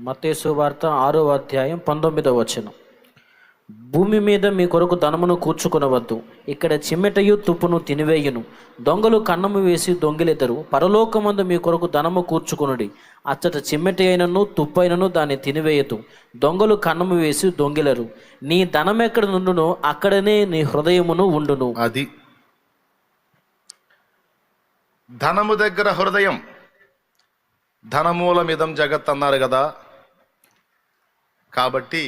మత్తయి సువార్త 6వ అధ్యాయం 19వ వచనం. భూమి మీద మీ కొరకు ధనమును కూర్చుకొనవద్దు, ఇక్కడ చిమ్మెటయు తుప్పును తినివేయును, దొంగలు కన్నము వేసి దొంగిలెదరు. పరలోకమందు మీ కొరకు ధనము కూర్చుకొనుడి, అచ్చట చిమ్మెట అయినను తుప్పైనను దాన్ని తినివేయదు, దొంగలు కన్నము వేసి దొంగిలరు. నీ ధనం ఎక్కడ నుండునో అక్కడనే నీ హృదయమును ఉండును. అది ధనము దగ్గర హృదయం. ధనమూలమిదం జగత్ అన్నారు కదా. కాబట్టి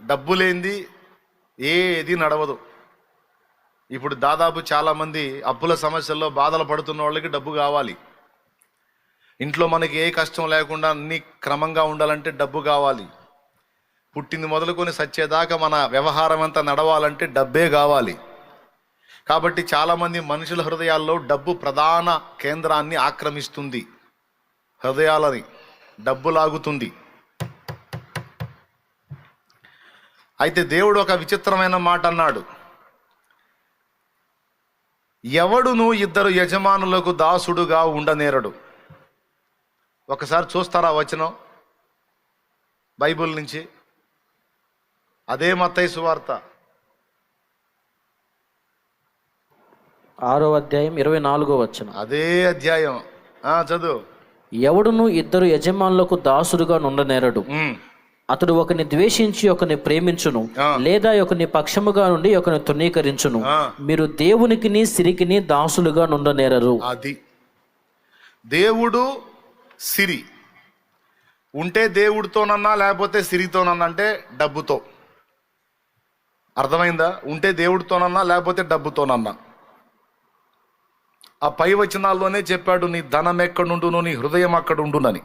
డబ్బు లేనిది ఏది నడవదు. ఇప్పుడు దాదాపు చాలామంది అప్పుల సమస్యల్లో బాధలు పడుతున్న వాళ్ళకి డబ్బు కావాలి. ఇంట్లో మనకి ఏ కష్టం లేకుండా అన్ని క్రమంగా ఉండాలంటే డబ్బు కావాలి. పుట్టింది మొదలుకొని సచ్చేదాకా మన వ్యవహారం అంతా నడవాలంటే డబ్బే కావాలి. కాబట్టి చాలామంది మనుషుల హృదయాల్లో డబ్బు ప్రధాన కేంద్రాన్ని ఆక్రమిస్తుంది. హృదయాలని డబ్బు లాగుతుంది. అయితే దేవుడు ఒక విచిత్రమైన మాట అన్నాడు, ఎవడును ఇద్దరు యజమానులకు దాసుడుగా ఉండనేరడు. ఒకసారి చూస్తారా వచనం బైబిల్ నుంచి? అదే మత్తయి సువార్త 6వ అధ్యాయం 24వ వచనం. అదే అధ్యాయం చదువు. ఎవడును ఇద్దరు యజమానులకు దాసుడుగా నుండనేరడు, అతడు ఒకని ద్వేషించి ఒకని ప్రేమించును, లేదా ఒకని పక్షముగా నుండి ఒకని తృణీకరించును. మీరు దేవునికిని సిరికిని దాసులుగా నుండనేరరు. అది దేవుడు సిరి ఉంటే దేవుడితోనన్నా, లేకపోతే సిరితోనన్నా, అంటే డబ్బుతో. అర్థమైందా? ఉంటే దేవుడితోనన్నా లేకపోతే డబ్బుతోనన్నా. ఆ పై వచనాల్లోనే చెప్పాడు, నీ ధనం ఎక్కడుండును నీ హృదయం అక్కడ ఉండునని.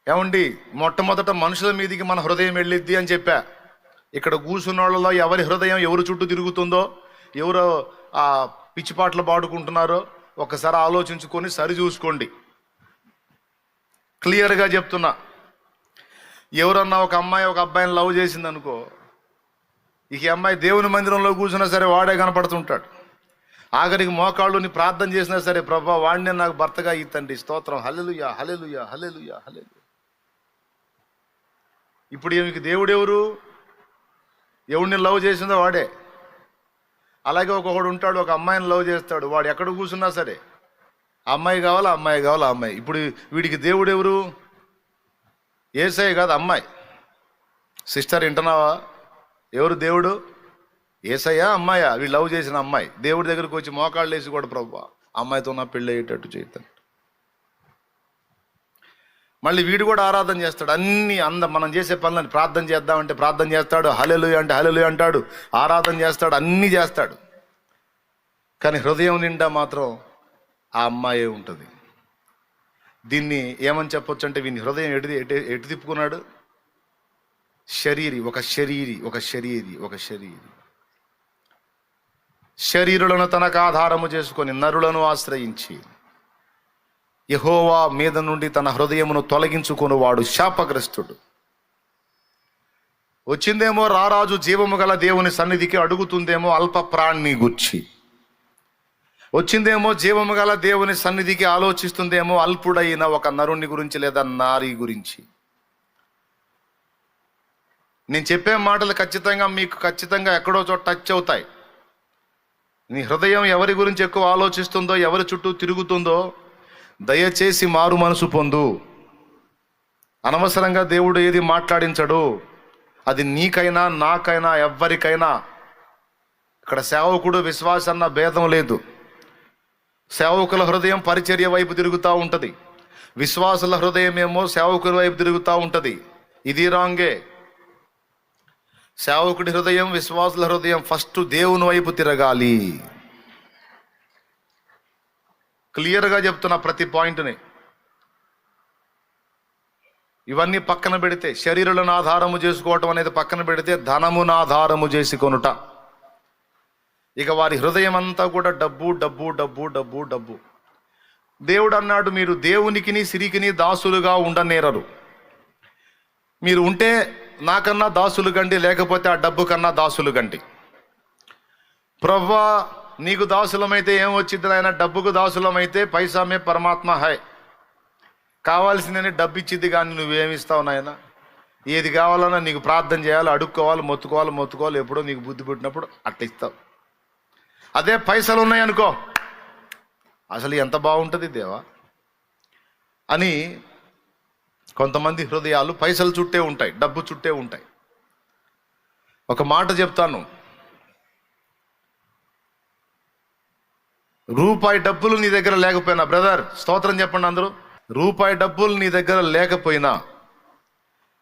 ఏమండి, మొట్టమొదట మనుషుల మీదికి మన హృదయం వెళ్ళిద్ది అని చెప్పా. ఇక్కడ కూర్చున్న వాళ్ళలో ఎవరి హృదయం ఎవరు చుట్టూ తిరుగుతుందో, ఎవరో ఆ పిచ్చిపాటలు పాడుకుంటున్నారో ఒకసారి ఆలోచించుకొని సరి చూసుకోండి. క్లియర్గా చెప్తున్నా. ఎవరన్నా ఒక అమ్మాయి ఒక అబ్బాయిని లవ్ చేసింది అనుకో, ఈ అమ్మాయి దేవుని మందిరంలో కూర్చున్నా సరే వాడే కనపడుతుంటాడు. ఆఖరికి మోకాళ్ళుని ప్రార్థన చేసినా సరే, ప్రభా వాడినే నాకు భర్తగా ఈ తండ్రి స్తోత్రం, హల్లెలూయా హల్లెలూయా హల్లెలూయా హల్లెలూయా. ఇప్పుడు ఈమెకి దేవుడు ఎవరు? ఎవడిని లవ్ చేసిందో వాడే. అలాగే ఒక్కొక్కడు ఉంటాడు, ఒక అమ్మాయిని లవ్ చేస్తాడు, వాడు ఎక్కడ కూర్చున్నా సరే అమ్మాయి కావాలా అమ్మాయి కావాలా అమ్మాయి. ఇప్పుడు వీడికి దేవుడు ఎవరు? యేసయ్య కాదు, అమ్మాయి. సిస్టర్ వింటున్నావా? ఎవరు దేవుడు? యేసయ్యా అమ్మాయా? వీళ్ళు లవ్ చేసిన అమ్మాయి దేవుడి దగ్గరికి వచ్చి మోకాళ్ళు వేసి కూడా, ప్రభువా అమ్మాయితో నా పెళ్ళి అయ్యేటట్టు చేస్తాను. మళ్ళీ వీడు కూడా ఆరాధన చేస్తాడు. అన్ని మనం చేసే పనులని ప్రార్థన చేద్దామంటే ప్రార్థన చేస్తాడు, హల్లెలూయా అంటే హల్లెలూయా అంటాడు, ఆరాధన చేస్తాడు, అన్నీ చేస్తాడు. కానీ హృదయం నిండా మాత్రం ఆ అమ్మాయే ఉంటుంది. దీన్ని ఏమని చెప్పొచ్చు అంటే, వీని హృదయం ఎటు తిప్పుకున్నాడు? శరీరి, ఒక శరీరి, ఒక శరీరి, ఒక శరీరి. శరీరులను తనకు ఆధారము చేసుకొని నరులను ఆశ్రయించి యెహోవా మీద నుండి తన హృదయమును తొలగించుకొని వాడు శాపగ్రస్తుడు. వచ్చిందేమో రారాజు జీవము గల దేవుని సన్నిధికి, అడుగుతుందేమో అల్ప ప్రాణిని గుర్చి. వచ్చిందేమో జీవము గల దేవుని సన్నిధికి, ఆలోచిస్తుందేమో అల్పుడైన ఒక నరుని గురించి లేదా నారీ గురించి. నేను చెప్పే మాటలు ఖచ్చితంగా ఎక్కడో చోట టచ్ అవుతాయి. నీ హృదయం ఎవరి గురించి ఎక్కువ ఆలోచిస్తుందో, ఎవరి చుట్టూ తిరుగుతుందో, దయచేసి మారు మనసు పొందు. అనవసరంగా దేవుడు ఏది మాట్లాడించడు. అది నీకైనా నాకైనా ఎవ్వరికైనా. ఇక్కడ సేవకుడు విశ్వాసన్న భేదం లేదు. సేవకుల హృదయం పరిచర్య వైపు తిరుగుతూ ఉంటుంది, విశ్వాసుల హృదయం ఏమో సేవకుల వైపు తిరుగుతూ ఉంటుంది. ఇది రాంగే. సేవకుడి హృదయం, విశ్వాసుల హృదయం ఫస్ట్ దేవుని వైపు తిరగాలి. క్లియర్గా చెప్తున్నా ప్రతి పాయింట్ని. ఇవన్నీ పక్కన పెడితే, శరీరులను ఆధారము చేసుకోవటం అనేది పక్కన పెడితే, ధనమును ఆధారము చేసుకొనుట. ఇక వారి హృదయం అంతా కూడా డబ్బు డబ్బు డబ్బు డబ్బు డబ్బు. దేవుడు అన్నాడు, మీరు దేవునికిని సిరికిని దాసులుగా ఉండనేరరు. మీరు ఉంటే నాకన్నా దాసులు గండి, లేకపోతే ఆ డబ్బు కన్నా దాసులు గండి. ప్రవ్వా నీకు దాసులమైతే ఏం వచ్చింది నాయన? డబ్బుకు దాసులమైతే పైసామే పరమాత్మ హై. కావాల్సిందని డబ్బు ఇచ్చిద్ది, కానీ నువ్వేమిస్తావు నాయన? ఏది కావాలన్నా నీకు ప్రార్థన చేయాలి, అడుక్కోవాలి, మొత్తుకోవాలి. ఎప్పుడో నీకు బుద్ధి పుట్టినప్పుడు అట్లా ఇస్తావు. అదే పైసలు ఉన్నాయనుకో, అసలు ఎంత బాగుంటుంది దేవా అని కొంతమంది హృదయాలు పైసలు చుట్టే ఉంటాయి, డబ్బు చుట్టే ఉంటాయి. ఒక మాట చెప్తాను, రూపాయి డబ్బులు నీ దగ్గర లేకపోయినా, బ్రదర్ స్తోత్రం చెప్పండి అందరూ, రూపాయి డబ్బులు నీ దగ్గర లేకపోయినా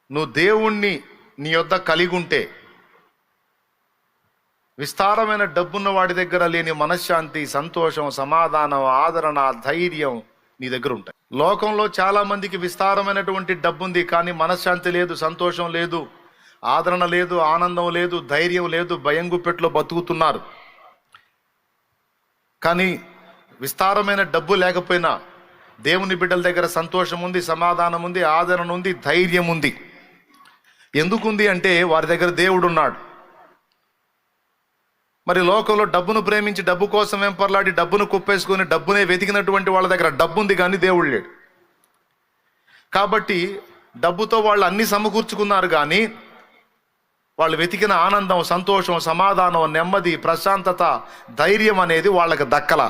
నువ్వు దేవుణ్ణి నీ యొద్ద కలిగి ఉంటే, విస్తారమైన డబ్బున్న వాడి దగ్గర లేని మనశ్శాంతి, సంతోషం, సమాధానం, ఆదరణ, ధైర్యం నీ దగ్గర ఉంటాయి. లోకంలో చాలా మందికి విస్తారమైనటువంటి డబ్బు ఉంది, కానీ మనశ్శాంతి లేదు, సంతోషం లేదు, ఆదరణ లేదు, ఆనందం లేదు, ధైర్యం లేదు, భయం గుప్పెట్లో బతుకుతున్నారు. కానీ విస్తారమైన డబ్బు లేకపోయినా దేవుని బిడ్డల దగ్గర సంతోషం ఉంది, సమాధానం ఉంది, ఆదరణ ఉంది, ధైర్యం ఉంది. ఎందుకుంది అంటే వారి దగ్గర దేవుడు ఉన్నాడు. మరి లోకంలో డబ్బును ప్రేమించి డబ్బు కోసం వెంపర్లాడి డబ్బును కుప్పేసుకొని డబ్బునే వెతికినటువంటి వాళ్ళ దగ్గర డబ్బు ఉంది, కానీ దేవుడు లేడు. కాబట్టి డబ్బుతో వాళ్ళు అన్ని సమకూర్చుకున్నారు, కానీ వాళ్ళు వెతికిన ఆనందం, సంతోషం, సమాధానం, నెమ్మది, ప్రశాంతత, ధైర్యం అనేది వాళ్ళకి దక్కల.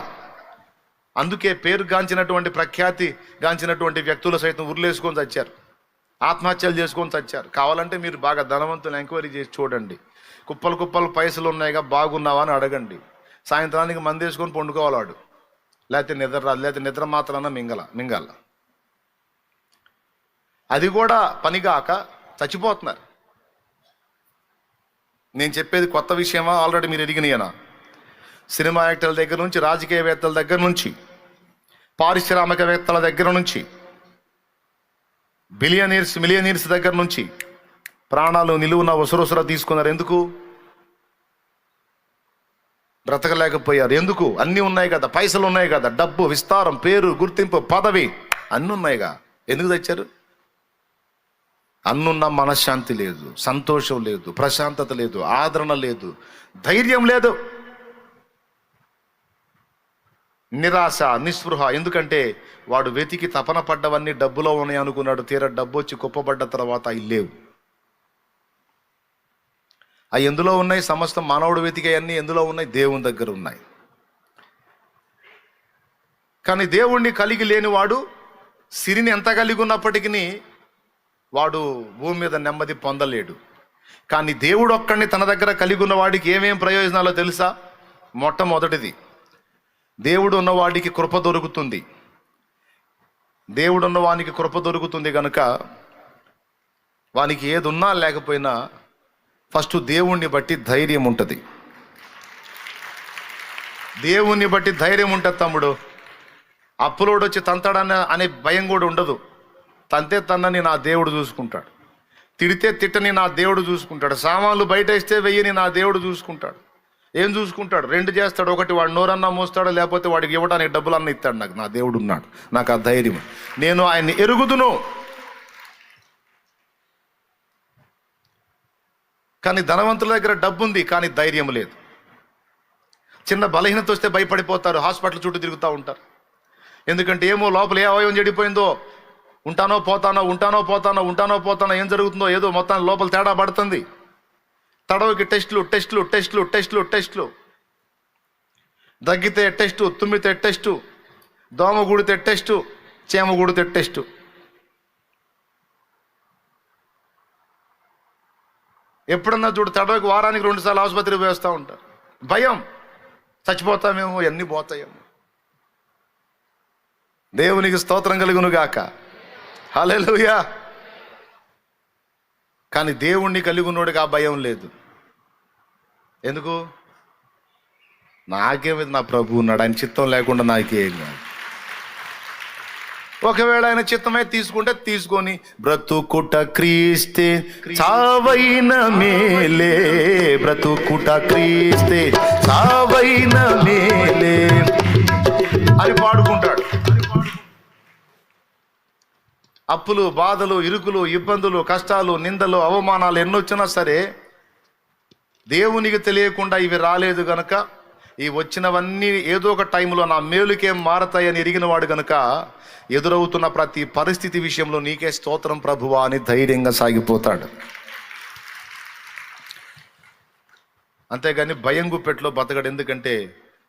అందుకే పేరు గాంచినటువంటి, ప్రఖ్యాతి గాంచినటువంటి వ్యక్తులు సైతం ఉర్లేసుకొని చచ్చారు, ఆత్మహత్యలు చేసుకొని చచ్చారు. కావాలంటే మీరు బాగా ధనవంతులు ఎంక్వైరీ చేసి చూడండి, కుప్పలు పైసలు ఉన్నాయిగా, బాగున్నావా అని అడగండి. సాయంత్రానికి మంది వేసుకొని పండుకోవాలాడు, లేకపోతే నిద్ర రాదు, లేకపోతే నిద్ర మాత్రాన మింగాల. అది కూడా పనిగాక చచ్చిపోతున్నారు. నేను చెప్పేది కొత్త విషయమా? ఆల్రెడీ మీరు ఎరిగినాయనా? సినిమా యాక్టర్ల దగ్గర నుంచి, రాజకీయవేత్తల దగ్గర నుంచి, పారిశ్రామికవేత్తల దగ్గర నుంచి, మిలియనీర్స్ దగ్గర నుంచి ప్రాణాలు నిలువున ఉసరుసర తీసుకున్నారు. ఎందుకు? బ్రతకలేకపోయారు. ఎందుకు? అన్నీ ఉన్నాయి కదా, పైసలు ఉన్నాయి కదా, డబ్బు, విస్తారం, పేరు, గుర్తింపు, పదవి అన్నీ ఉన్నాయిగా. ఎందుకు తెచ్చారు? అన్నున్న మనశ్శాంతి లేదు, సంతోషం లేదు, ప్రశాంతత లేదు, ఆదరణ లేదు, ధైర్యం లేదు, నిరాశ, నిస్పృహ. ఎందుకంటే వాడు వెతికి తపన పడ్డవన్నీ డబ్బులో ఉన్నాయి అనుకున్నాడు. తీరా డబ్బు వచ్చి కుప్పబడ్డ తర్వాత అవి లేవు. అవి ఎందులో ఉన్నాయి? సమస్తం మానవుడు వెతికేయన్నీ ఎందులో ఉన్నాయి? దేవుని దగ్గర ఉన్నాయి. కానీ దేవుణ్ణి కలిగి లేనివాడు సిరిని ఎంత కలిగి ఉన్నప్పటికీ వాడు భూమి మీద నెమ్మది పొందలేడు. కానీ దేవుడు ఒక్కడిని తన దగ్గర కలిగి ఉన్న వాడికి ఏమేం ప్రయోజనాలో తెలుసా? మొట్టమొదటిది, దేవుడు ఉన్నవాడికి కృప దొరుకుతుంది. దేవుడు ఉన్నవానికి కృప దొరుకుతుంది కనుక వానికి ఏది ఉన్నా లేకపోయినా ఫస్ట్ దేవుణ్ణి బట్టి ధైర్యం ఉంటుంది. దేవుణ్ణి బట్టి ధైర్యం ఉంటుంది తమ్ముడు. అప్పులోడు వచ్చి తంతాడన్న అనే భయం కూడా ఉండదు. తంతే తన్నని నా దేవుడు చూసుకుంటాడు, తిడితే తిట్టని నా దేవుడు చూసుకుంటాడు, సామాన్లు బయట ఇస్తే వెయ్యని నా దేవుడు చూసుకుంటాడు. ఏం చూసుకుంటాడు? 2 చేస్తాడు. ఒకటి, వాడు నోరన్నా మోస్తాడు, లేకపోతే వాడికి ఇవ్వడానికి డబ్బులన్నా ఇస్తాడు. నాకు నా దేవుడు ఉన్నాడు, నాకు ఆ ధైర్యం, నేను ఆయన్ని ఎరుగుదును. కానీ ధనవంతుల దగ్గర డబ్బు ఉంది, కానీ ధైర్యం లేదు. చిన్న బలహీనత వస్తే భయపడిపోతారు, హాస్పిటల్ చుట్టూ తిరుగుతూ ఉంటారు. ఎందుకంటే ఏమో లోపల ఏ అవయవం చెడిపోయిందో, ఉంటానో పోతానో ఏం జరుగుతుందో ఏదో మొత్తాన్ని లోపల తేడా పడుతుంది. తడవకి టెస్టులు, దగ్గితే టెస్టు, తుమ్మితే టెస్టు, దోమ గుడితే టెస్టు, చేమ గుడితే టెస్టు. ఎప్పుడన్నా చూడు, తడవకి వారానికి 2 సార్లు ఆసుపత్రికి వేస్తూ ఉంటారు. భయం, చచ్చిపోతామేమో, ఎన్ని పోతాయేమో. దేవునికి స్తోత్రం కలుగును గాక. హల్లెలూయా. కానీ దేవుణ్ణి కలిగి ఉన్నోడికి ఆ భయం లేదు. ఎందుకు? నాకేమిది, నా ప్రభు ఉన్నాడు, ఆయన చిత్తం లేకుండా నాకేం కాదు. ఒకవేళ ఆయన చిత్తమే తీసుకుంటే తీసుకొని, బ్రతుకుట క్రీస్తే చావైన మేలే, బ్రతుకుట క్రీస్తే చావైన మేలే అని పాడుకుంటాడు. అప్పులు, బాధలు, ఇరుకులు, ఇబ్బందులు, కష్టాలు, నిందలు, అవమానాలు ఎన్నొచ్చినా సరే దేవునికి తెలియకుండా ఇవి రాలేదు గనక ఈ వచ్చినవన్నీ ఏదో ఒక టైంలో నా మేలుకేం మారతాయని ఎరిగిన వాడు గనుక ఎదురవుతున్న ప్రతి పరిస్థితి విషయంలో నీకే స్తోత్రం ప్రభువా అని ధైర్యంగా సాగిపోతాడు. అంతేగాని భయం గుప్పెట్లో బతకడు. ఎందుకంటే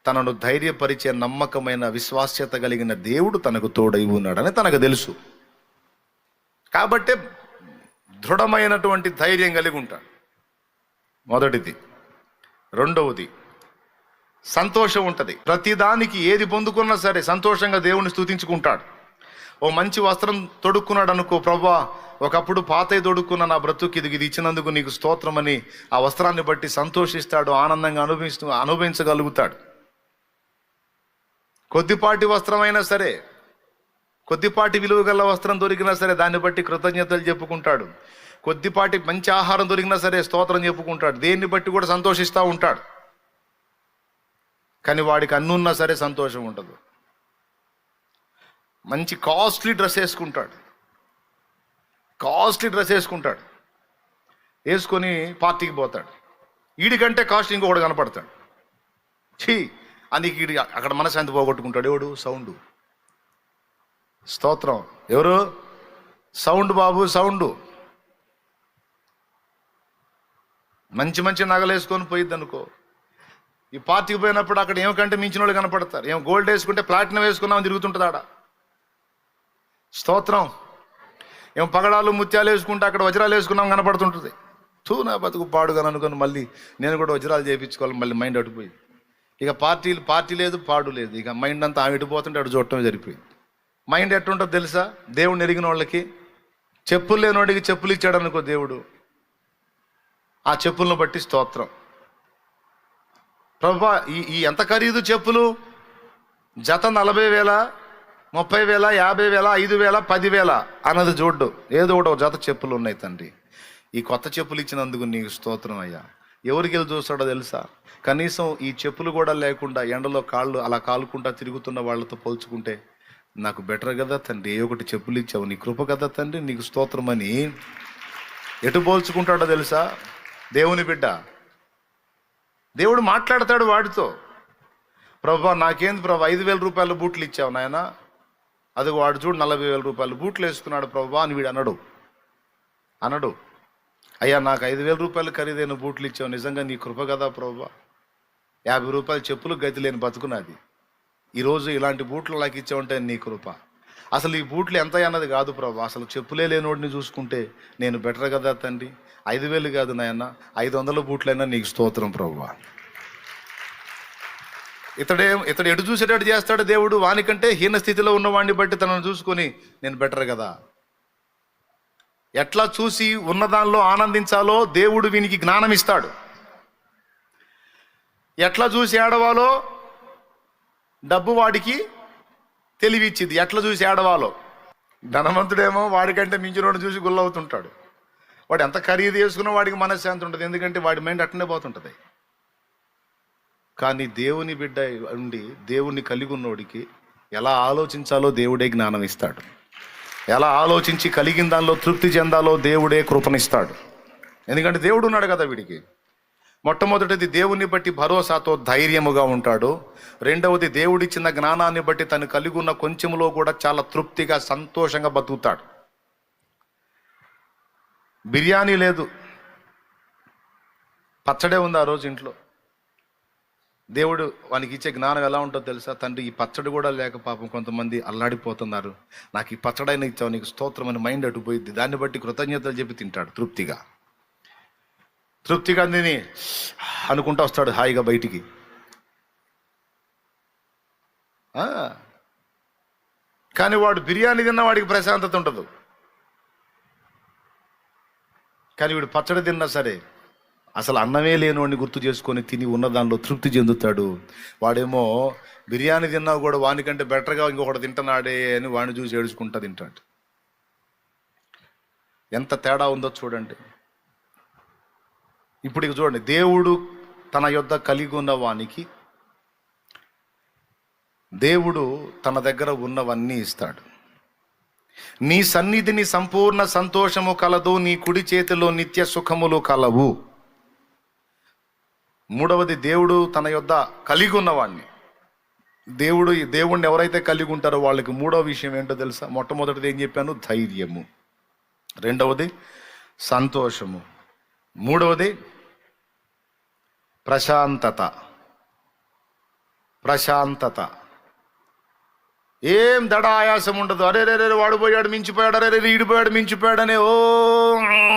తనను ధైర్యపరిచే నమ్మకమైన విశ్వాస్యత కలిగిన దేవుడు తనకు తోడై ఉన్నాడని తనకు తెలుసు. కాబట్టే దృఢమైనటువంటి ధైర్యం కలిగి ఉంటాడు. మొదటిది. రెండవది, సంతోషం ఉంటుంది. ప్రతిదానికి ఏది పొందుకున్నా సరే సంతోషంగా దేవుని స్తుతించుకుంటాడు. ఓ మంచి వస్త్రం తొడుక్కున్నాడు అనుకో, ప్రభువా ఒకప్పుడు పాతయి తొడుక్కున్న నా బ్రతుకు ఇది ఇచ్చినందుకు నీకు స్తోత్రమని ఆ వస్త్రాన్ని బట్టి సంతోషిస్తాడు, ఆనందంగా అనుభవించగలుగుతాడు. కొద్దిపాటి వస్త్రమైనా సరే, కొద్దిపాటి విలువ గల వస్త్రం దొరికినా సరే దాన్ని బట్టి కృతజ్ఞతలు చెప్పుకుంటాడు. కొద్దిపాటి మంచి ఆహారం దొరికినా సరే స్తోత్రం చెప్పుకుంటాడు. దేన్ని బట్టి కూడా సంతోషిస్తూ ఉంటాడు. కానీ వాడికి అన్నున్నా సరే సంతోషం ఉండదు. మంచి కాస్ట్లీ డ్రెస్ వేసుకుంటాడు, వేసుకొని పార్టీకి పోతాడు. వీడికంటే కాస్ట్ ఇంకొకటి కనపడతాడు. అందుకే వీడి అక్కడ మనశాంతి పోగొట్టుకుంటాడు. ఎవడు? సౌండ్. స్తోత్రం. ఎవరు? సౌండ్ బాబు, సౌండ్. మంచి మంచి నగలు వేసుకొని పోయిద్ది అనుకో, ఈ పార్టీకి పోయినప్పుడు అక్కడ ఏమికంటే మించిన వాళ్ళు కనపడతారు. ఏం గోల్డ్ వేసుకుంటే ప్లాటినం వేసుకున్నామని తిరుగుతుంటుంది ఆడ. స్తోత్రం. ఏం పగడాలు ముత్యాలు వేసుకుంటే అక్కడ వజ్రాలు వేసుకున్నాం కనపడుతుంటుంది. నా బతుకు పాడుగాను అనుకుని మళ్ళీ నేను కూడా వజ్రాలు చేయించుకోవాలి. మళ్ళీ మైండ్ అటుపోయి ఇక పార్టీ లేదు, పాడు లేదు. ఇక మైండ్ అంతా ఆమె ఇటుపోతుంటే అటు చూడటమే సరిపోయింది. మైండ్ ఎట్టుంటుందో తెలుసా? దేవుడిని ఎరిగిన వాళ్ళకి, చెప్పులు లేని వాడికి చెప్పులు ఇచ్చాడు అనుకో దేవుడు, ఆ చెప్పులను బట్టి స్తోత్రం. ప్రభువా ఈ ఎంత ఖరీదు చెప్పులు? జత 40,000, 30,000, 50,000, 5,000, 10,000 అన్నది చూడ్డు. ఏదో ఒకటి జత చెప్పులు ఉన్నాయి తండ్రి, ఈ కొత్త చెప్పులు ఇచ్చినందుకు నీకు స్తోత్రం అయ్యా. ఎవరికి వెళ్ళి చూస్తాడో తెలుసా? కనీసం ఈ చెప్పులు కూడా లేకుండా ఎండలో కాళ్ళు అలా కాలుకుంటా తిరుగుతున్న వాళ్ళతో పోల్చుకుంటే నాకు బెటర్ కదా తండ్రి, ఏ ఒకటి చెప్పులు ఇచ్చావు, నీ కృప కదా తండ్రి, నీకు స్తోత్రం అని ఎటు పోల్చుకుంటాడో తెలుసా? దేవుని బిడ్డ. దేవుడు మాట్లాడతాడు వాడితో. ప్రభువా నాకేంది ప్రభు 5,000 రూపాయల బూట్లు ఇచ్చావు నాయన, అది వాడు చూడు 40,000 రూపాయల బూట్లు వేసుకున్నాడు ప్రభువా అని వీడు అనడు. అయ్యా నాకు 5,000 రూపాయలు ఖరీదైన బూట్లు ఇచ్చావు, నిజంగా నీ కృప కదా ప్రభువా. 50 రూపాయల చెప్పులు గతి లేని బతుకున్నది, ఈరోజు ఇలాంటి బూట్లు నాకు ఇచ్చావంటే నీ కృప. అసలు ఈ బూట్లు ఎంత అన్నది కాదు ప్రభు, అసలు చెప్పులే లేనోడిని చూసుకుంటే నేను బెటర్ కదా తండ్రి. 5,000 కాదు నాయన, 500 బూట్లైనా నీకు స్తోత్రం ప్రభువా. ఇతడు ఎటు చూసేటట్టు చేస్తాడు దేవుడు. వానికంటే హీన స్థితిలో ఉన్నవాడిని బట్టి తనను చూసుకొని నేను బెటర్ కదా, ఎట్లా చూసి ఉన్నదానిలో ఆనందించాలో దేవుడు వీనికి జ్ఞానం ఇస్తాడు. ఎట్లా చూసి ఏడవాలో డబ్బు వాడికి తెలివిచ్చింది. ఎట్లా చూసి ఏడవాలో. ధనవంతుడేమో వాడికంటే మించినోడు చూసి గుల్లవుతుంటాడు. వాడు ఎంత ఖరీదు చేసుకున్నా వాడికి మనశ్శాంతి ఉంటుంది, ఎందుకంటే వాడి మైండ్ అట్టనే పోతుంటుంది. కానీ దేవుని బిడ్డ ఉండి దేవుణ్ణి కలిగి ఉన్నోడికి ఎలా ఆలోచించాలో దేవుడే జ్ఞానం ఇస్తాడు. ఎలా ఆలోచించి కలిగిన దానిలో తృప్తి చెందాలో దేవుడే కృపనిస్తాడు. ఎందుకంటే దేవుడు ఉన్నాడు కదా వీడికి. మొట్టమొదటిది దేవుని బట్టి భరోసాతో ధైర్యముగా ఉంటాడు. రెండవది దేవుడిచ్చిన జ్ఞానాన్ని బట్టి తను కలిగి ఉన్న కొంచెంలో కూడా చాలా తృప్తిగా సంతోషంగా బతుకుతాడు. బిర్యానీ లేదు, పచ్చడే ఉంది ఆ రోజు ఇంట్లో. దేవుడు వానికి ఇచ్చే జ్ఞానం ఎలా ఉంటుందో తెలుసా? తండ్రి ఈ పచ్చడి కూడా లేక పాపం కొంతమంది అల్లాడిపోతున్నారు, నాకు ఈ పచ్చడైనా ఇచ్చావు, నీకు స్తోత్రం అని మైండ్ అటుపోయింది. దాన్ని బట్టి కృతజ్ఞతలు చెప్పి తింటాడు. తృప్తిగా తిని అనుకుంటా వస్తాడు హాయిగా బయటికి. కానీ వాడు బిర్యానీ తిన్నా వాడికి ప్రశాంతత ఉండదు. కానీ వీడు పచ్చడి తిన్నా సరే అసలు అన్నమే లేనివాడిని గుర్తు చేసుకొని తిని ఉన్న దానిలో తృప్తి చెందుతాడు. వాడేమో బిర్యానీ తిన్నా కూడా వానికంటే బెటర్గా ఇంకొకటి తింటున్నాడే అని వాడిని చూసి ఏడుచుకుంటా తింటాడు. ఎంత తేడా ఉందో చూడండి. ఇప్పుడు ఇక చూడండి, దేవుడు తన యొద్ద కలిగి ఉన్న వానికి దేవుడు తన దగ్గర ఉన్నవన్నీ ఇస్తాడు. నీ సన్నిధిని సంపూర్ణ సంతోషము కలదు, నీ కుడి చేతిలో నిత్య సుఖములు కలవు. మూడవది దేవుడు తన యొద్ద కలిగి ఉన్నవాడిని. దేవుణ్ణి ఎవరైతే కలిగి ఉంటారో వాళ్ళకి మూడవ విషయం ఏంటో తెలుసా? మొట్టమొదటిది ఏం చెప్పాను? ధైర్యము. రెండవది సంతోషము. మూడవది ప్రశాంతత. ఏం దడ ఆయాసం ఉండదు. అరే రే రే వాడు పోయాడు మించిపోయాడు, అరే రే ఈడిపోయాడు మించిపోయాడు అనే ఓ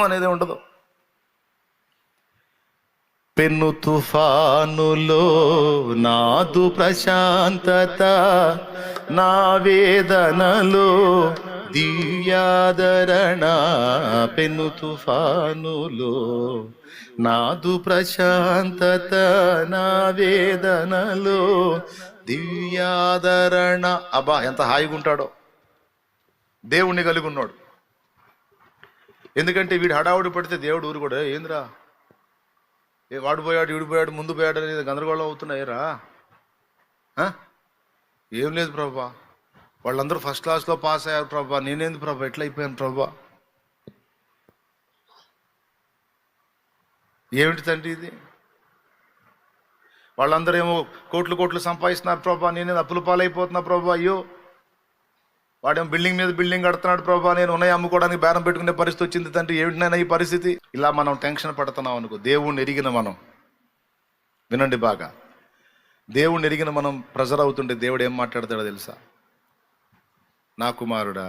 అనేది ఉండదు. పెను తుఫానులో నాదు ప్రశాంతత, నా వేదనలో దివ్యాదరణ. పెను తుఫానులో నాదు ప్రశాంతత, నా వేదనలో దివ్యాదరణ. అబ్బా ఎంత హాయిగా ఉంటాడో దేవుణ్ణి కలిగి ఉన్నాడు. ఎందుకంటే వీడు హడావుడి పడితే దేవుడు ఊరు కూడా ఏందిరా వాడు పోయాడు వీడు పోయాడు ముందు పోయాడు అనేది గందరగోళం అవుతున్నాయిరా. ఏం లేదు ప్రభా, వాళ్ళందరూ ఫస్ట్ క్లాస్లో పాస్ అయ్యారు ప్రభా, నేనేంది ప్రభా ఎట్లా అయిపోయాను ప్రభా. ఏమిటి తండ్రి ఇది? వాళ్ళందరూ ఏమో కోట్లు సంపాదిస్తున్నారు ప్రభా, నేనేది అప్పుల పాలైపోతున్నా ప్రభా. అయ్యో వాడేమో బిల్డింగ్ మీద బిల్డింగ్ కడుతున్నాడు ప్రభా, నేను ఉన్నాయి అమ్ముకోవడానికి బేరం పెట్టుకునే పరిస్థితి వచ్చింది తండ్రి, ఏమిటినైనా ఈ పరిస్థితి. ఇలా మనం టెన్షన్ పడుతున్నాం అనుకో. దేవుణ్ణి ఎరిగిన మనం, వినండి బాగా, దేవుణ్ణి ఎరిగిన మనం ప్రెజర్ అవుతుంటే దేవుడు ఏం మాట్లాడతాడో తెలుసా? నా కుమారుడా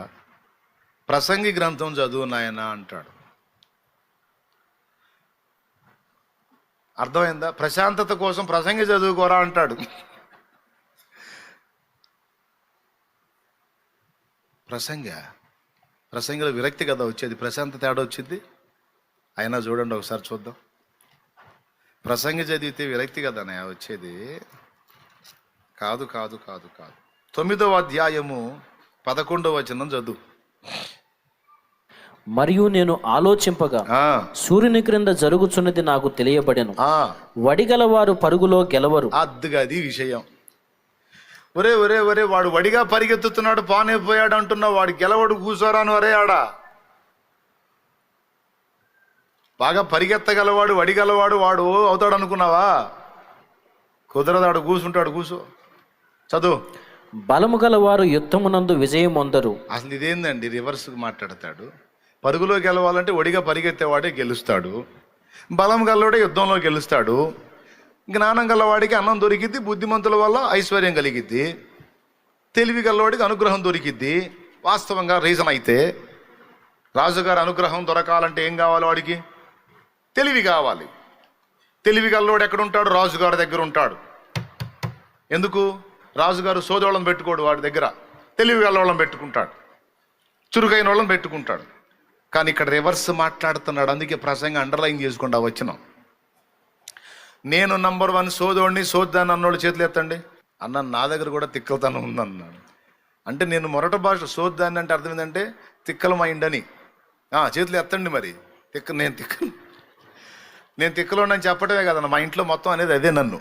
ప్రసంగి గ్రంథం చదువు నాయనా అంటాడు. అర్థమైందా? ప్రశాంతత కోసం ప్రసంగి చదువుకోరా అంటాడు. ప్రసంగిలో విరక్తి కదా వచ్చేది, ప్రశాంతత ఏడ వచ్చింది? అయినా చూడండి ఒకసారి చూద్దాం. ప్రసంగి చదివితే విరక్తి కదా వచ్చేది? కాదు. 9వ అధ్యాయము 11వ వచనం చదువు. మరియు నేను ఆలోచింపగా సూర్యుని క్రింద జరుగుచున్నది నాకు తెలియబడెను. వడిగలవారు పరుగులో గెలవరు. అది విషయం. ఒరే వాడు వడిగా పరిగెత్తుతున్నాడు పానైపోయాడు అంటున్నావు, వాడు గెలవడు కూసోరాను. అరే ఆడా బాగా పరిగెత్తగలవాడు వడిగలవాడు వాడు అవుతాడు అనుకున్నావా? కుదరదాడు, కూసుంటాడు. కూసో చదువు. బలము గలవారు యుద్ధమునందు విజయం పొందరు. అసలు ఇదేందండి? రివర్స్ మాట్లాడతాడు. పరుగులో గెలవాలంటే ఒడిగా పరిగెత్తేవాడే గెలుస్తాడు, బలం గలవాడే యుద్ధంలో గెలుస్తాడు, జ్ఞానం గలవాడికి అన్నం దొరికిద్ది, బుద్ధిమంతుల వల్ల ఐశ్వర్యం కలిగిద్ది, తెలివి గలవాడికి అనుగ్రహం దొరికిద్ది. వాస్తవంగా రీజన్ అయితే రాజుగారి అనుగ్రహం దొరకాలంటే ఏం కావాలి? వాడికి తెలివి కావాలి. తెలివి గలవాడు ఎక్కడ ఉంటాడు? రాజుగారి దగ్గర ఉంటాడు. ఎందుకు? రాజుగారు సోదోళ్ళని పెట్టుకోడు, వాడి దగ్గర తెలివి గలవాళ్ళని పెట్టుకుంటాడు, చురుకైన వాళ్ళని పెట్టుకుంటాడు. కానీ ఇక్కడ రివర్స్ మాట్లాడుతున్నాడు. అందుకే ప్రసంగం అండర్లైన్ చేసుకుంటా వచ్చినాం. నేను నంబర్ 1 సోదోడిని, సోద్దాన్ని అన్నోళ్ళు చేతులు ఎత్తండి అన్న. నా దగ్గర కూడా తిక్కలతనం ఉందన్నాడు. అంటే నేను మొరట భాష సోద్దాన్ని అంటే అర్థం ఏంటంటే తిక్కల మైండ్ అని. చేతులు ఎత్తండి మరి. నేను తిక్కలోని చెప్పడమే కదన్న, మా ఇంట్లో మొత్తం అనేది అదే. నన్ను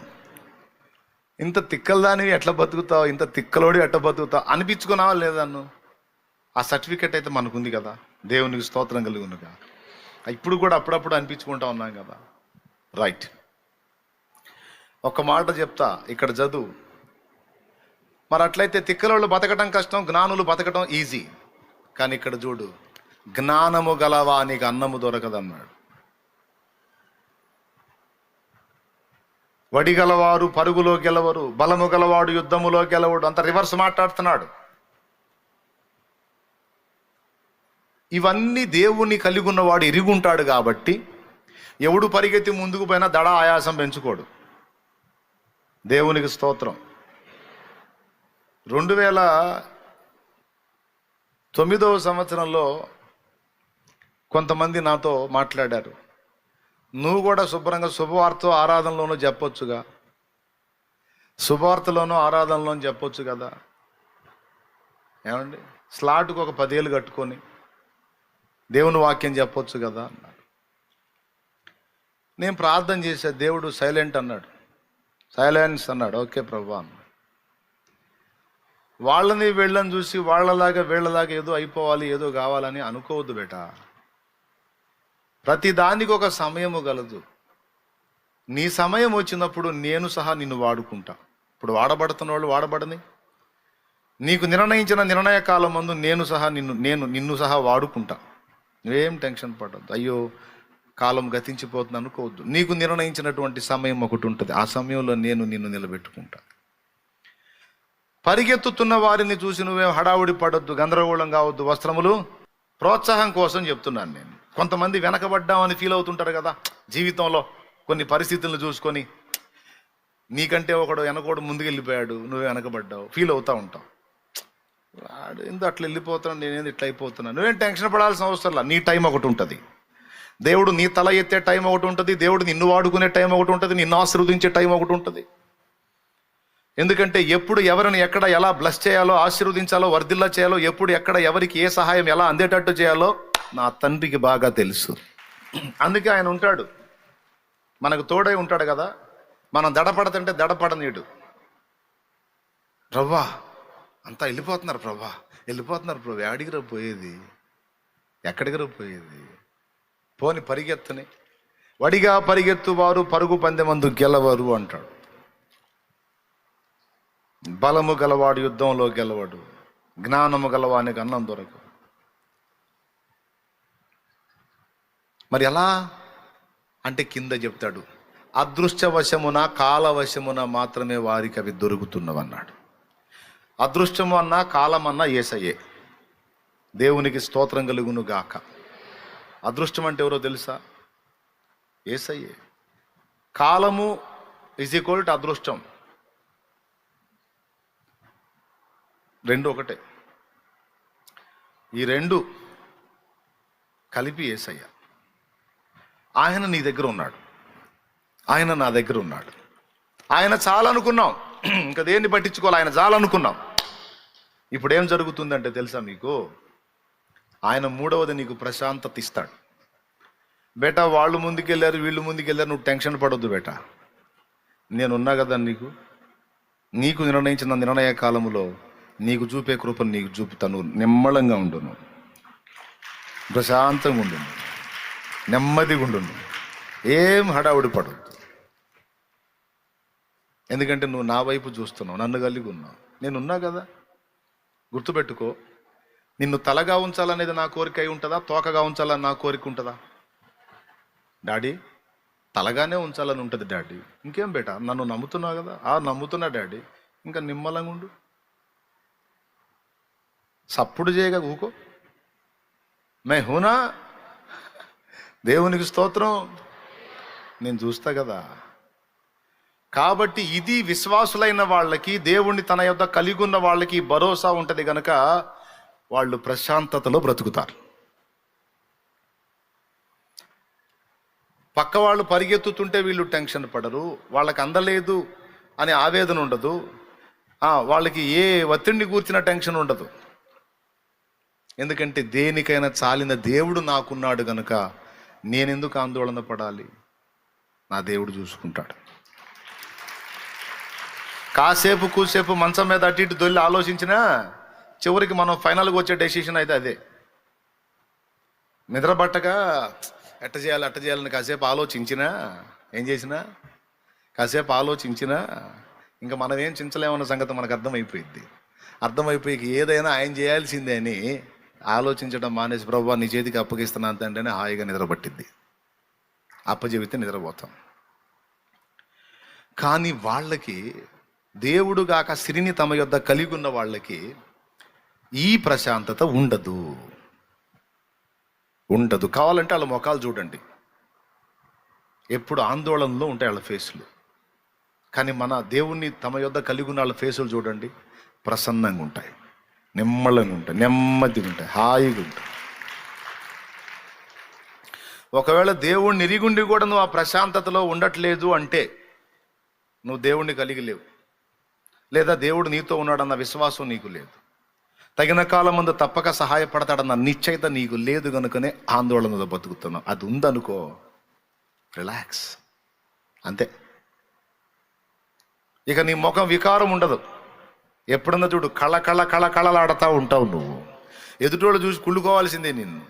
ఇంత తిక్కలదానివి ఎట్లా బతుకుతావు, ఇంత తిక్కలోడి ఎట్లా బతుకుతావు అనిపించుకున్నావా లేదన్ను? ఆ సర్టిఫికెట్ అయితే మనకుంది కదా, దేవునికి స్తోత్రం కలిగి ఉన్నగా. ఇప్పుడు కూడా అప్పుడప్పుడు అనిపించుకుంటా ఉన్నాం కదా. రైట్. ఒక మాట చెప్తా, ఇక్కడ చదువు. మరి అట్లయితే తిక్కలోళ్ళు బతకటం కష్టం, జ్ఞానులు బతకటం ఈజీ. కానీ ఇక్కడ చూడు, జ్ఞానము గలవానికి అన్నము దొరకదన్నాడు. వడిగలవారు పరుగులో గెలవరు, బలము గలవాడు యుద్ధములో గెలవడు. అంత రివర్స్ మాట్లాడుతున్నాడు. ఇవన్నీ దేవుణ్ణి కలిగి ఉన్నవాడు ఎరుగుంటాడు కాబట్టి ఎవడు పరిగెత్తి ముందుకు పోయినా దడ ఆయాసం పెంచుకోడు. దేవునికి స్తోత్రం. 2009వ సంవత్సరంలో కొంతమంది నాతో మాట్లాడారు. నువ్వు కూడా శుభ్రంగా శుభవార్త ఆరాధనలోనూ చెప్పొచ్చుగా, శుభవార్తలోనూ ఆరాధనలోనూ చెప్పొచ్చు కదా, ఏమండి స్లాట్కు ఒక 10 ఏళ్ళు కట్టుకొని దేవుని వాక్యం చెప్పొచ్చు కదా అన్నాడు. నేను ప్రార్థన చేశా, దేవుడు సైలెంట్ అన్నాడు, సైలెన్స్ అన్నాడు. ఓకే ప్రభా అన్నాడు. వాళ్ళని వీళ్ళని చూసి వాళ్ళలాగా వీళ్ళలాగా ఏదో అయిపోవాలి, ఏదో కావాలని అనుకోవద్దు బేటా. ప్రతి దానికి ఒక సమయము గలదు. నీ సమయం వచ్చినప్పుడు నేను సహా నిన్ను వాడుకుంటా. ఇప్పుడు వాడబడుతున్న వాళ్ళు వాడబడని, నీకు నిర్ణయించిన నిర్ణయ కాలం ముందు నిన్ను సహా వాడుకుంటా. నువ్వేం టెన్షన్ పడద్దు. అయ్యో కాలం గతించిపోతుంది అనుకోవద్దు. నీకు నిర్ణయించినటువంటి సమయం ఒకటి ఉంటుంది. ఆ సమయంలో నేను నిన్ను నిలబెట్టుకుంటా. పరిగెత్తుతున్న వారిని చూసి నువ్వేం హడావుడి పడొద్దు, గందరగోళం కావద్దు. వస్త్రములు ప్రోత్సాహం కోసం చెప్తున్నాను నేను. కొంతమంది వెనకబడ్డామని ఫీల్ అవుతుంటారు కదా జీవితంలో, కొన్ని పరిస్థితులను చూసుకొని. నీకంటే వెనకోడు ముందుకు వెళ్ళిపోయాడు, నువ్వే వెనకబడ్డావు, ఫీల్ అవుతూ ఉంటావు. వాడు ఎందుకు అట్లా వెళ్ళిపోతున్నాను, నేనేది ఇట్లా అయిపోతున్నాను. నువ్వేం టెన్షన్ పడాల్సిన అవసరం లేదు. నీ టైం ఒకటి ఉంటుంది. దేవుడు నీ తల ఎత్తే టైం ఒకటి ఉంటుంది. దేవుడు నిన్ను వాడుకునే టైం ఒకటి ఉంటుంది. నిన్ను ఆశీర్వదించే టైం ఒకటి ఉంటుంది. ఎందుకంటే ఎప్పుడు ఎవరిని ఎక్కడ ఎలా బ్లెస్ చేయాలో, ఆశీర్వదించాలో, వర్ధిల్లా చేయాలో, ఎప్పుడు ఎక్కడ ఎవరికి ఏ సహాయం ఎలా అందేటట్టు చేయాలో నా తండ్రికి బాగా తెలుసు. అందుకే ఆయన ఉంటాడు, మనకు తోడై ఉంటాడు కదా. మనం దడపడతంటే దడపడనీడు. ప్రవ్వా అంతా వెళ్ళిపోతున్నారు ప్రభు, ఆడికి రా పోయేది, ఎక్కడికి రా పోయేది, పోని పరిగెత్తని. వడిగా పరిగెత్తువారు పరుగు పందెమందు గెలవరు అంటాడు. బలము గలవాడు యుద్ధంలో గెలవడు, జ్ఞానము గలవానికి అన్నం దొరకదు. మరి ఎలా అంటే కింద చెప్తాడు, అదృష్టవశమున కాలవశమున మాత్రమే వారికి అవి దొరుకుతున్నవన్నాడు. అదృష్టము అన్నా కాలమన్నా యేసయ్యే. దేవునికి స్తోత్రం కలుగును గాక. అదృష్టం అంటే ఎవరో తెలుసా? యేసయ్యే. కాలము ఈజ్ ఈక్వల్ టు అదృష్టం, రెండు ఒకటే. ఈ రెండు కలిపి యేసయ్య. ఆయన నీ దగ్గర ఉన్నాడు, ఆయన నా దగ్గర ఉన్నాడు. ఆయన చాలనుకున్నాం, ఇంకా దేన్ని పట్టించుకోవాలి, ఆయన చాలనుకున్నాం. ఇప్పుడు ఏం జరుగుతుందంటే తెలుసా మీకు? ఆయన మూడవది నీకు ప్రశాంతత ఇస్తాడు. బేటా వాళ్ళు ముందుకెళ్ళారు, వీళ్ళు ముందుకెళ్ళారు, నువ్వు టెన్షన్ పడొద్దు బేటా. నేనున్నా కదా నీకు నిర్ణయించిన నిర్ణయ కాలంలో నీకు చూపే కృపను నీకు చూపుతాను. నిమ్మళంగా ఉండును, ప్రశాంతంగా ఉండును, నెమ్మదిగా ఉండును, ఏం హడావుడి పడొద్దు. ఎందుకంటే నువ్వు నా వైపు చూస్తున్నావు, నన్ను కలిగి ఉన్నావు, నేనున్నా కదా. గుర్తుపెట్టుకో, నిన్ను తలగా ఉంచాలనేది నా కోరిక అయి ఉంటుందా, తోకగా ఉంచాలని నా కోరిక ఉంటుందా? డాడీ తలగానే ఉంచాలని ఉంటుంది డాడీ. ఇంకేం బేటా, నన్ను నమ్ముతున్నావు కదా. నమ్ముతున్నా డాడీ, ఇంకా నిమ్మలంగా ఉండు, సప్పుడు చేయగా ఊకో. మే హూనా, దేవునికి స్తోత్రం, నేను చూస్తా కదా. కాబట్టి ఇది విశ్వాసులైన వాళ్ళకి, దేవుణ్ణి తన యొద్ద కలిగి ఉన్న వాళ్ళకి భరోసా ఉంటుంది గనక వాళ్ళు ప్రశాంతతలో బ్రతుకుతారు. పక్క వాళ్ళు పరిగెత్తుతుంటే వీళ్ళు టెన్షన్ పడరు, వాళ్ళకి అందలేదు అనే ఆవేదన ఉండదు, వాళ్ళకి ఏ ఒత్తిడిని కూర్చిన టెన్షన్ ఉండదు. ఎందుకంటే దేనికైనా చాలిన దేవుడు నాకున్నాడు గనుక నేనెందుకు ఆందోళన పడాలి, నా దేవుడు చూసుకుంటాడు. కాసేపు కూసేపు మంచం మీద అటు ఇటు దొల్లి ఆలోచించినా చివరికి మనం ఫైనల్గా వచ్చే డెసిషన్ అయితే అదే. నిద్రపట్టగా ఎట్ట చేయాలని కాసేపు ఆలోచించినా, ఏం చేసినా కాసేపు ఆలోచించినా ఇంకా మనం ఏం చించలేమన్న సంగతి మనకు అర్థమైపోయి ఏదైనా ఆయన చేయాల్సిందే అని ఆలోచించడం మానేసి ప్రభువా నీ చేతికి అప్పగిస్తున్నా అంటేనే హాయిగా నిద్రపట్టిద్ది. అప్పచెబితే నిద్రపోతాం. కానీ వాళ్ళకి దేవుడు గాక సిరిని తమ యొద్ద కలిగి ఉన్న వాళ్ళకి ఈ ప్రశాంతత ఉండదు. కావాలంటే వాళ్ళ ముఖాలు చూడండి, ఎప్పుడు ఆందోళనలో ఉంటాయి వాళ్ళ ఫేసులు. కానీ మన దేవుణ్ణి తమ యొద్ద కలిగి ఉన్న వాళ్ళ ఫేసులు చూడండి, ప్రసన్నంగా ఉంటాయి, నిమ్మలంగా ఉంటాయి, నెమ్మదిగా ఉంటాయి, హాయిగా ఉంటాయి. ఒకవేళ దేవుణ్ణి ఎరిగుండి కూడా నువ్వు ఆ ప్రశాంతతలో ఉండట్లేదు అంటే నువ్వు దేవుణ్ణి కలిగి లేవు, లేదా దేవుడు నీతో ఉన్నాడన్న విశ్వాసం నీకు లేదు. తగిన కాలం ముందు తప్పక సహాయపడతాడన్న నిశ్చయిత నీకు లేదు కనుకనే ఆందోళనలో బతుకుతున్నావు. అది ఉందనుకో, రిలాక్స్, అంతే. ఇక నీ ముఖం వికారం ఉండదు. ఎప్పుడన్నా చూడు కళలాడుతూ ఉంటావు నువ్వు. ఎదుటోళ్ళు చూసి కుళ్ళుకోవాల్సిందే నిన్ను.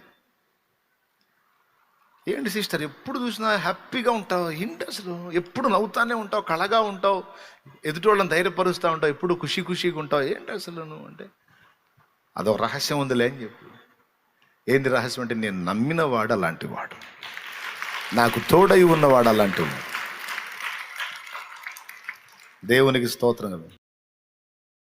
ఏంటి సిస్టర్ ఎప్పుడు చూసినా హ్యాపీగా ఉంటావు, ఏంటి అసలు ఎప్పుడు నవ్వుతానే ఉంటావు, కళగా ఉంటావు, ఎదుటోళ్ళని ధైర్యపరుస్తూ ఉంటావు, ఎప్పుడు ఖుషీగా ఉంటావు, ఏంటి అసలు నువ్వు అంటే, అదొక రహస్యం ఉందిలే అని చెప్పి. ఏంది రహస్యం అంటే, నేను నమ్మిన వాడు అలాంటి వాడు, నాకు తోడై ఉన్నవాడు అలాంటి వాడు. దేవునికి స్తోత్రం కదా.